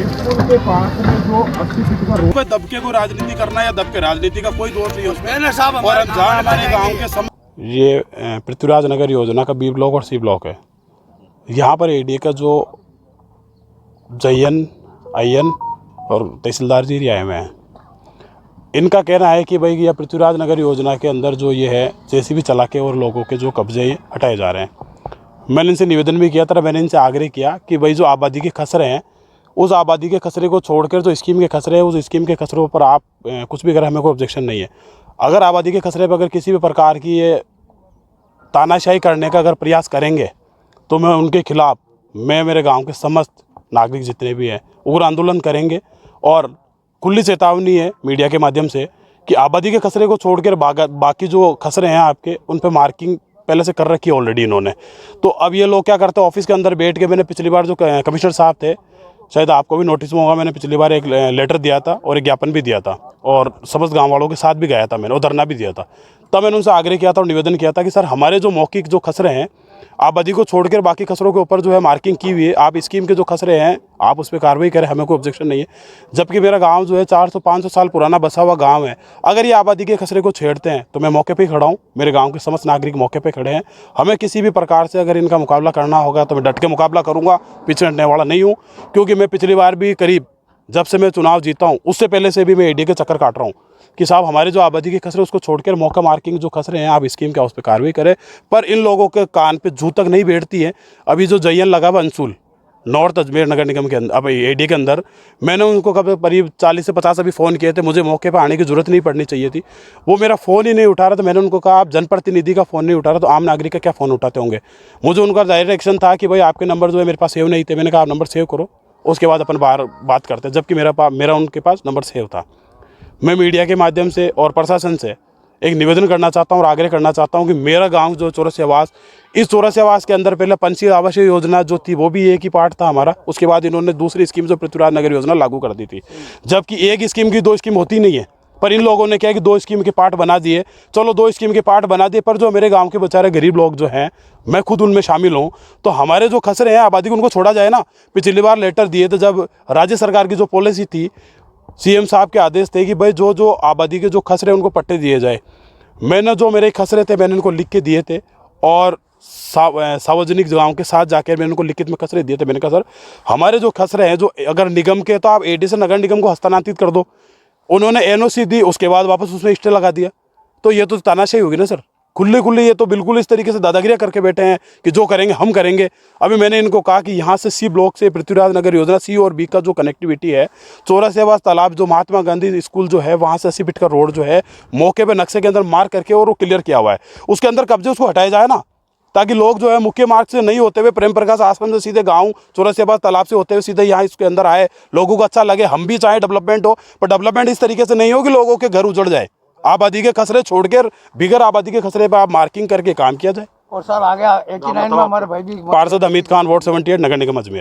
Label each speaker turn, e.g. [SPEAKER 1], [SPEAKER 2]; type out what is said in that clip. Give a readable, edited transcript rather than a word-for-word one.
[SPEAKER 1] School के पास में जो 80 फीट का रोड,
[SPEAKER 2] दबके को राजनीति करना या दबके राजनीति का कोई दोष नहीं है उसमें। और रमजान हमारे गांव के ये पृथ्वीराज नगर योजना का बी ब्लॉक और सी ब्लॉक है। यहाँ पर एडीए का जो जयन आयन और तहसीलदार जी आए हुए हैं, इनका कहना है कि भाई यह पृथ्वीराज नगर योजना के अंदर जो ये है जेसीबी चला के और लोगों के जो कब्जे हटाए जा रहे हैं। मैंने इनसे निवेदन भी किया था, मैंने इनसे आग्रह किया कि भाई जो आबादी के खसरे हैं उस आबादी के खसरे को छोड़कर जो स्कीम के खसरे हैं उस स्कीम के खसरों पर आप कुछ भी करें, हमें कोई ऑब्जेक्शन नहीं है। अगर आबादी के खसरे पर अगर किसी भी प्रकार की ये तानाशाही करने का अगर प्रयास करेंगे तो मैं उनके खिलाफ, मैं मेरे गांव के समस्त नागरिक जितने भी हैं उग्र आंदोलन करेंगे। और खुली चेतावनी है मीडिया के माध्यम से कि आबादी के खसरे को छोड़कर बाकी जो खसरे हैं आपके उन पर मार्किंग पहले से कर रखी है ऑलरेडी इन्होंने। तो अब ये लोग क्या करते हैं, ऑफिस के अंदर बैठ के, मैंने पिछली बार जो कमिश्नर साहब थे, शायद आपको भी नोटिस में होगा, मैंने पिछली बार एक लेटर दिया था और एक ज्ञापन भी दिया था और समस्त गांव वालों के साथ भी गया था मैंने और धरना भी दिया था। तब मैंने उनसे आग्रह किया था और निवेदन किया था कि सर हमारे जो मौखिक जो खसरे हैं आबादी को छोड़कर बाकी खसरों के ऊपर जो है मार्किंग की हुई है, आप स्कीम के जो खसरे हैं आप उस पर कार्रवाई करें, हमें कोई ऑब्जेक्शन नहीं है। जबकि मेरा गांव जो है 400-500 साल पुराना बसा हुआ गांव है, अगर ये आबादी के खसरे को छेड़ते हैं तो मैं मौके पे ही खड़ा हूँ, मेरे गांव के समस्त नागरिक मौके पे खड़े हैं। हमें किसी भी प्रकार से अगर इनका मुकाबला करना होगा तो मैं डट के मुकाबला करूँगा, पीछे हटने वाला नहीं हूँ। क्योंकि मैं पिछली बार भी करीब जब से मैं चुनाव जीता हूँ उससे पहले से भी मैं एडी के चक्कर काट रहा हूँ कि साहब हमारे जो आबादी के खसरे उसको छोड़कर मौका मार्किंग जो खसरे हैं आप स्कीम के उस पर कार्रवाई करें। पर इन लोगों के कान पे जू तक नहीं बैठती है। अभी जो जयन लगा हुआ अंशुल नॉर्थ अजमेर नगर निगम के अंदर, अब एडी के अंदर, मैंने उनको करीब 40 से 50 अभी फ़ोन किए थे, मुझे मौके पर आने की जरूरत नहीं पड़नी चाहिए थी, वो मेरा फ़ोन ही नहीं उठा रहा था। मैंने उनको कहा आप जनप्रतिनिधि का फ़ोन नहीं उठा रहा तो आम नागरिक का क्या फ़ोन उठाते होंगे। मुझे उनका डायरेक्ट एक्शन था कि भाई आपके नंबर जो है मेरे पास सेव नहीं थे। मैंने कहा आप नंबर सेव करो, उसके बाद अपन बात करते हैं। जबकि मेरा उनके पास नंबर सेव था। मैं मीडिया के माध्यम से और प्रशासन से एक निवेदन करना चाहता हूँ और आग्रह करना चाहता हूँ कि मेरा गांव जो चौरसिया आवास, इस चौरसिया आवास के अंदर पहले पंचायत आवास योजना जो थी वो भी एक ही पार्ट था हमारा। उसके बाद इन्होंने दूसरी स्कीम जो पृथ्वीराज नगर योजना लागू कर दी थी। जबकि एक स्कीम की 2 स्कीम होती नहीं है, पर इन लोगों ने क्या कि 2 स्कीम के पार्ट बना दिए। चलो 2 स्कीम के पार्ट बना दिए, पर जो मेरे गांव के बेचारे गरीब लोग जो हैं, मैं खुद उनमें शामिल हूं, तो हमारे जो खसरे हैं आबादी को उनको छोड़ा जाए ना। पिछली बार लेटर दिए थे जब राज्य सरकार की जो पॉलिसी थी, सीएम साहब के आदेश थे कि भाई जो आबादी के जो खसरे उनको पट्टे दिए जाए। मैंने जो मेरे खसरे थे मैंने उनको लिख के दिए थे और सार्वजनिक गाँव के साथ जाकर मैंने उनको लिखित में खसरे दिए थे। मैंने कहा सर हमारे जो खसरे हैं जो अगर निगम के, तो आप एडी से नगर निगम को हस्तांतरित कर दो। उन्होंने एनओसी दी, उसके बाद वापस उसमें स्टे लगा दिया। तो ये तो तानाशाही होगी ना सर, खुले ये तो बिल्कुल इस तरीके से दादागिरियाँ करके बैठे हैं कि जो करेंगे हम करेंगे। अभी मैंने इनको कहा कि यहाँ से सी ब्लॉक से पृथ्वीराज नगर योजना सी और बी का जो कनेक्टिविटी है, चौरसिया आवास तालाब जो महात्मा गांधी स्कूल जो है वहाँ से 80 फीट का रोड जो है मौके पे नक्शे के अंदर मार्क करके और वो क्लियर किया हुआ है, उसके अंदर कब्जे उसको हटाया जाए ना, ताकि लोग जो है मुख्य मार्ग से नहीं होते हुए प्रेम प्रकाश आसपास से सीधे गांव चौरसिया आवास तालाब से होते हुए सीधे यहाँ इसके अंदर आए, लोगों को अच्छा लगे। हम भी चाहे डेवलपमेंट हो, पर डेवलपमेंट इस तरीके से नहीं हो कि लोगों के घर उजड़ जाए। आबादी के खसरे छोड़कर बिगर आबादी के खसरे पर आप मार्किंग करके काम किया जाए।
[SPEAKER 3] और सर आगे 89 में हमारे भाई भी
[SPEAKER 2] पार्षद हमीद खान, वार्ड 78, नगर निगम अजमेर।